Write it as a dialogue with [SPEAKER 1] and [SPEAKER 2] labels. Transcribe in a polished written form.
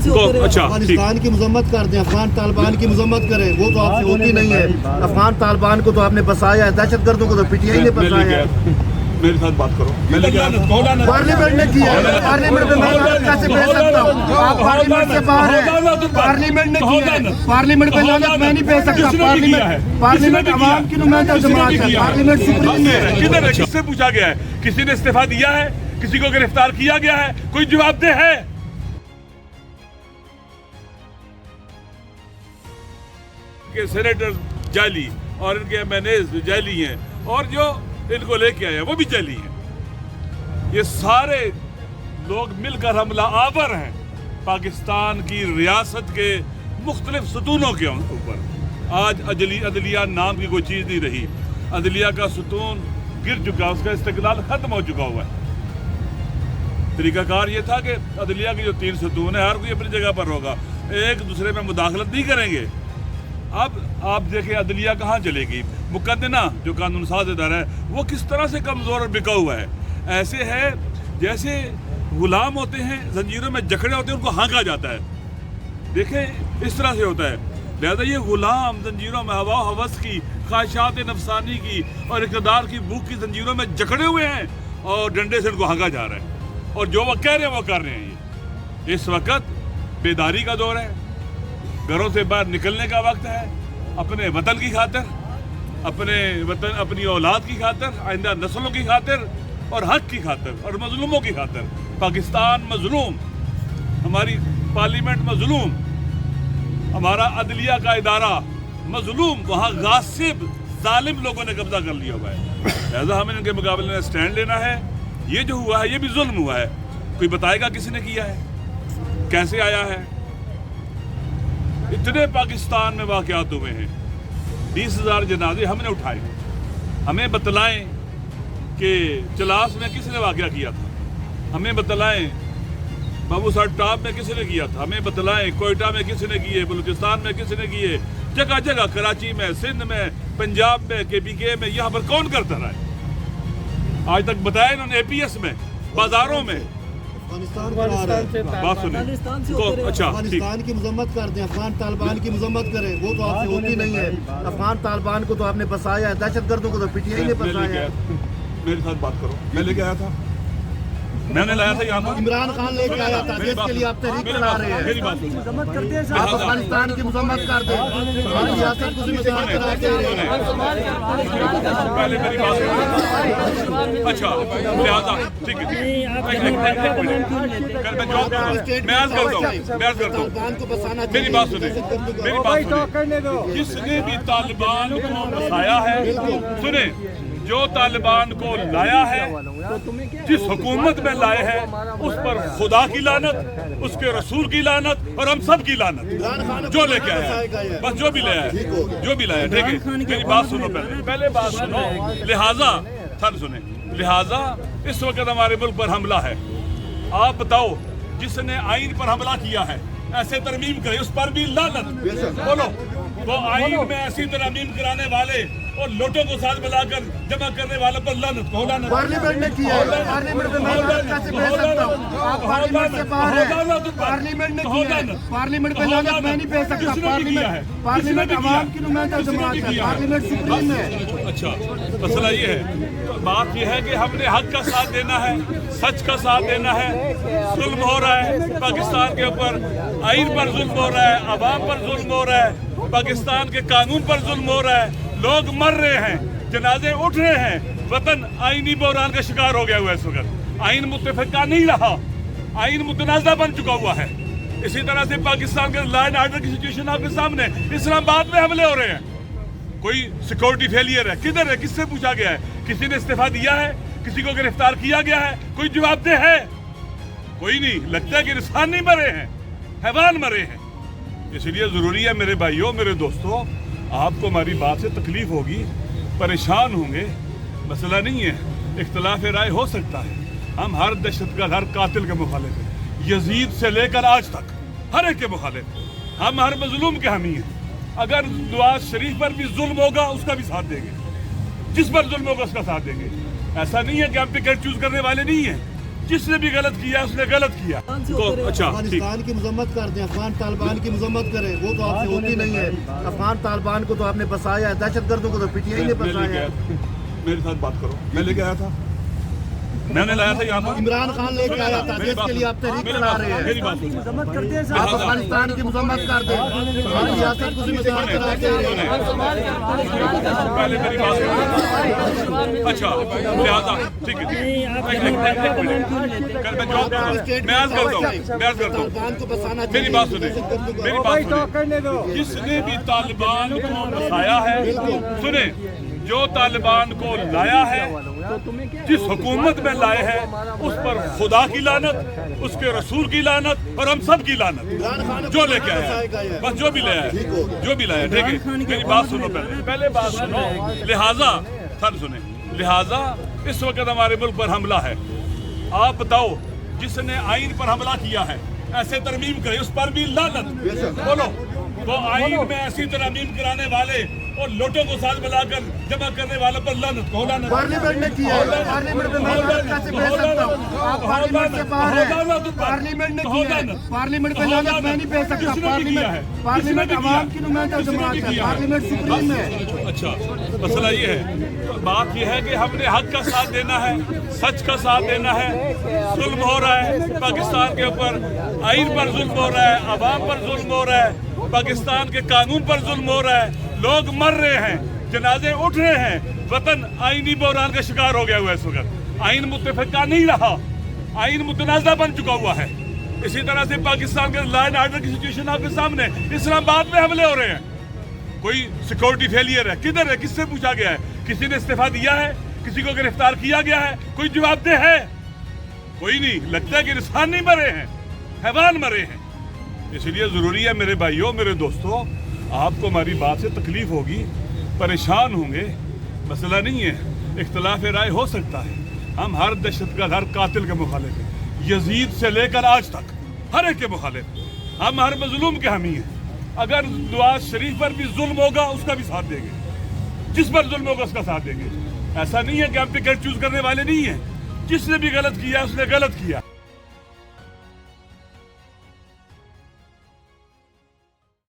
[SPEAKER 1] اچھا
[SPEAKER 2] افغانستان کی مذمت کر دیں، افغان طالبان کی مذمت کریں، وہ تو آپ سے ہوتی نہیں ہے۔ افغان طالبان کو تو آپ نے بسایا ہے، دہشت گردوں کو تو پی ٹی آئی نے بسایا ہے۔
[SPEAKER 1] میرے ساتھ بات کرو۔
[SPEAKER 2] پارلیمنٹ نے کیا ہے، پارلیمنٹ میں میں لعنت کیسے بھیج سکتا ہوں؟ آپ پارلیمنٹ سے باہر ہیں، پارلیمنٹ نے کیا ہے، پارلیمنٹ میں لعنت میں نہیں بھیج سکتا۔ پارلیمنٹ عوام کی نمائندہ جماعت ہے، پارلیمنٹ سپریم ہے۔
[SPEAKER 1] کدھر ہے؟ کس سے پوچھا گیا ہے؟ کسی نے استعفیٰ دیا ہے؟ کسی کو گرفتار کیا گیا ہے؟ کوئی جواب دہ ہے؟ کہ سینیٹر جعلی اور ان کے ایم این ایز جعلی ہیں اور جو ان کو لے کے آئے ہیں وہ بھی جعلی ہیں۔ یہ سارے لوگ مل کر حملہ آور ہیں پاکستان کی ریاست کے مختلف ستونوں کے اوپر۔ آج عدلیہ نام کی کوئی چیز نہیں رہی، عدلیہ کا ستون گر چکا، اس کا استقلال ختم ہو چکا ہوا ہے۔ طریقہ کار یہ تھا کہ عدلیہ کی جو 3 ستون ہے ہر کوئی اپنی جگہ پر ہوگا، ایک دوسرے میں مداخلت نہیں کریں گے۔ اب آپ دیکھیں عدلیہ کہاں چلے گی، مقدمہ جو قانون ساز ادارہ ہے وہ کس طرح سے کمزور اور بکا ہوا ہے۔ ایسے ہے جیسے غلام ہوتے ہیں، زنجیروں میں جکڑے ہوتے ہیں، ان کو ہانکا جاتا ہے۔ دیکھیں اس طرح سے ہوتا ہے، لہذا یہ غلام زنجیروں میں ہوا و ہوس کی، خواہشات نفسانی کی اور اقتدار کی بھوک کی زنجیروں میں جکڑے ہوئے ہیں اور ڈنڈے سے ان کو ہانکا جا رہا ہے، اور جو وہ کہہ رہے ہیں وہ کر رہے ہیں۔ یہ اس وقت بیداری کا دور ہے، گھروں سے باہر نکلنے کا وقت ہے، اپنے وطن کی خاطر، اپنی اولاد کی خاطر، آئندہ نسلوں کی خاطر اور حق کی خاطر اور مظلوموں کی خاطر۔ پاکستان مظلوم، ہماری پارلیمنٹ مظلوم، ہمارا عدلیہ کا ادارہ مظلوم، وہاں غاصب ظالم لوگوں نے قبضہ کر لیا ہوا ہے، لہذا ہمیں ان کے مقابلے میں سٹینڈ لینا ہے۔ یہ جو ہوا ہے یہ بھی ظلم ہوا ہے، کوئی بتائے گا کس نے کیا ہے، کیسے آیا ہے؟ اتنے پاکستان میں واقعات ہوئے ہیں، 20,000 جنازے ہم نے اٹھائے، ہمیں بتلائیں کہ چلاس میں کس نے واقعہ کیا تھا، ہمیں بتلائیں بابو صاحب ٹاپ میں کس نے کیا تھا، ہمیں بتلائیں کوئٹہ میں کس نے کیے، بلوچستان میں کس نے کیے، جگہ جگہ، کراچی میں، سندھ میں، پنجاب میں، KPK میں، یہاں پر کون کرتا رہا ہے؟ آج تک بتایا انہوں نے APS میں، بازاروں میں۔ بات سنیں، اچھا
[SPEAKER 2] افغانستان کی مذمت کر دیں، افغان طالبان کی مذمت کریں، وہ تو آپ سے ہوتی نہیں ہے۔ افغان طالبان کو تو آپ نے بسایا ہے، دہشت گردوں کو تو پی ٹی آئی نے بسایا ہے۔
[SPEAKER 1] میرے ساتھ بات کرو، میں لے کے آیا تھا، میں نے لایا تھا یہاں پر،
[SPEAKER 2] عمران خان لے کے آیا تھا، جس کے لیے آپ تحریک چلا رہے ہیں۔
[SPEAKER 1] میری بات سنیں،
[SPEAKER 2] آپ افغانستان کی مذمت کر دیں، ہماری ریاست کو ذمہ دار قرار دے رہے ہیں۔
[SPEAKER 1] پہلے میری بات سنیں، اچھا لہٰذا ٹھیک ہے، میں عرض کرتا ہوں، میری بات سنیں، جس نے بھی طالبان کو بسایا ہے، سنیں، جو طالبان کو لایا ہے، جس حکومت میں لائے ہیں، اس پر خدا کی لعنت، اس کے رسول کی لعنت اور ہم سب کی لعنت، جو لے کے آیا ہے، بس جو بھی لایا ہے، جو بھی لایا ہے، ٹھیک ہے؟ میری بات سنو، پہلے بات سنو، لہٰذا سنیں، لہٰذا اس وقت ہمارے ملک پر حملہ ہے، آپ بتاؤ جس نے آئین پر حملہ کیا ہے، ایسے ترمیم کرے، اس پر بھی لعنت، بولو، وہ آئین میں ایسی ترمیم کرانے والے اور لوٹوں کو ساتھ ملا کر جمع کرنے والے پر لعنت، کہو لعنت۔
[SPEAKER 2] پارلیمنٹ نے کیا ہے، پارلیمنٹ میں میں لعنت کیسے بھیج سکتا ہوں؟ آپ پارلیمنٹ سے باہر ہیں، پارلیمنٹ نے کیا ہے، پارلیمنٹ میں لعنت میں نہیں بھیج سکتا۔ پارلیمنٹ عوام کی نمائندہ جماعت ہے، پارلیمنٹ سپریم ہے۔
[SPEAKER 1] اچھا، مسئلہ یہ ہے، بات یہ ہے کہ ہم نے حق کا ساتھ دینا ہے، سچ کا ساتھ دینا ہے۔ ظلم ہو رہا ہے پاکستان کے اوپر، آئین پر ظلم ہو رہا ہے، عوام پر ظلم ہو رہا ہے، پاکستان کے قانون پر ظلم ہو رہا ہے، لوگ مر رہے ہیں، جنازے اٹھ رہے ہیں، وطن آئینی بحران کا شکار ہو گیا ہوا ہے اس وقت، آئین متفقہ نہیں رہا، آئین متنازع بن چکا ہوا ہے۔ اسی طرح سے پاکستان کے لا اینڈ آرڈر کی سچویشن آپ کے سامنے، اسلام آباد میں حملے ہو رہے ہیں، کوئی سیکورٹی فیلئر ہے، کدھر ہے، کس سے پوچھا گیا ہے، کسی نے استعفیٰ دیا ہے، کسی کو گرفتار کیا گیا ہے، کوئی جواب دہ ہے؟ کوئی نہیں، لگتا ہے کہ انسان نہیں مرے ہیں، حیوان مرے ہیں۔ اس لیے ضروری ہے میرے بھائیوں، میرے دوستوں، آپ کو ہماری بات سے تکلیف ہوگی، پریشان ہوں گے، مسئلہ نہیں ہے، اختلاف رائے ہو سکتا ہے، ہم ہر دہشت گرد، ہر قاتل کے مخالف ہیں، یزید سے لے کر آج تک ہر ایک کے مخالف ہیں، ہم ہر مظلوم کے حامی ہیں۔ اگر نواز شریف پر بھی ظلم ہوگا اس کا بھی ساتھ دیں گے، جس پر ظلم ہوگا اس کا ساتھ دیں گے۔ ایسا نہیں ہے کہ ہم ٹکٹ چوز کرنے والے نہیں ہیں، جس نے بھی غلط کیا اس نے غلط کیا تو اچھا ٹھیک
[SPEAKER 2] افغانستان کی مذمت کرتے ہیں، افغان طالبان کی مذمت کریں، وہ تو آپ سے ہوتی نہیں ہے۔ افغان طالبان کو تو آپ نے بسایا ہے، دہشت گردوں کو تو پی ٹی آئی نے بسایا ہے۔
[SPEAKER 1] میرے ساتھ بات کرو، میں لے کے آیا تھا، میں نے لایا تھا یہاں پر،
[SPEAKER 2] عمران خان لے کے آیا تھا، جس کے لیے آپ تحریک چلا رہے ہیں۔
[SPEAKER 1] میری بات سنو،
[SPEAKER 2] آپ افغانستان کی مذمت کرتے ہیں، ہماری ریاست کو ذمہ دار کراتے ہیں۔
[SPEAKER 1] پہلے میری بات سنو، اچھا لہٰذا ٹھیک ہے، میں عرض کرتا ہوں، میری بات سنیں، میری بات سنیں، جس نے بھی طالبان کو بسایا ہے، سنیں، جو طالبان کو لایا ہے، جس حکومت میں لائے ہیں، اس پر خدا کی لعنت، اس کے رسول کی لعنت اور ہم سب کی لعنت، جو لے کے آیا ہے، بس جو بھی لایا ہے، جو بھی لایا ہے، ٹھیک ہے، میری بات سنو، پہلے بات سنو، لہٰذا سر سنیں، لہٰذا اس وقت ہمارے ملک پر حملہ ہے، آپ بتاؤ جس نے آئین پر حملہ کیا ہے، ایسے ترمیم کرے، اس پر بھی لعنت، بولو، وہ آئین میں ایسی ترمیم کرانے والے اور لوٹوں کو ساتھ ملا کر جمع کرنے والوں پر لعنت، کو لعنت۔
[SPEAKER 2] پارلیمنٹ نے کیا ہے، پارلیمنٹ میں میں کیسے بھیج سکتا ہوں؟ آپ پارلیمنٹ سے باہر ہیں، پارلیمنٹ نے کیا ہے، پارلیمنٹ میں لعنت میں نہیں بھیج سکتا، پارلیمنٹ عوام کی نمائندہ جماعت ہے، پارلیمنٹ سپریم ہے۔
[SPEAKER 1] اچھا مسئلہ یہ ہے، بات یہ ہے کہ ہم نے حق کا ساتھ دینا ہے، سچ کا ساتھ دینا ہے، ظلم ہو رہا ہے پاکستان کے اوپر، آئین پر ظلم ہو رہا ہے، عوام پر ظلم ہو رہا ہے، پاکستان کے قانون پر ظلم ہو رہا ہے، لوگ مر رہے ہیں، جنازے اٹھ رہے ہیں، وطن آئینی بحران کا شکار ہو گیا ہوا ہے اس وقت، آئین متفقہ نہیں رہا، آئین متنازع بن چکا ہوا ہے۔ اسی طرح سے پاکستان کے لا اینڈ آرڈر کی سچویشن آپ کے سامنے، اسلام آباد میں حملے ہو رہے ہیں، کوئی سیکورٹی فیلئر ہے، کدھر ہے، کس سے پوچھا گیا ہے، کسی نے استعفیٰ دیا ہے، کسی کو گرفتار کیا گیا ہے، کوئی جواب دہ ہے، کوئی نہیں، لگتا ہے کہ انسان نہیں مرے ہیں، حیوان مرے ہیں۔ اس لیے ضروری ہے میرے بھائیوں، میرے دوستوں، آپ کو ہماری بات سے تکلیف ہوگی، پریشان ہوں گے، مسئلہ نہیں ہے، اختلاف رائے ہو سکتا ہے، ہم ہر دہشت گرد، ہر قاتل کے مخالف ہیں، یزید سے لے کر آج تک ہر ایک کے مخالف، ہم ہر مظلوم کے حامی ہیں، اگر نواز شریف پر بھی ظلم ہوگا اس کا بھی ساتھ دیں گے، جس پر ظلم ہوگا اس کا ساتھ دیں گے، ایسا نہیں ہے کہ ہم ٹکٹ چوز کرنے والے نہیں ہیں، جس نے بھی غلط کیا اس نے غلط کیا۔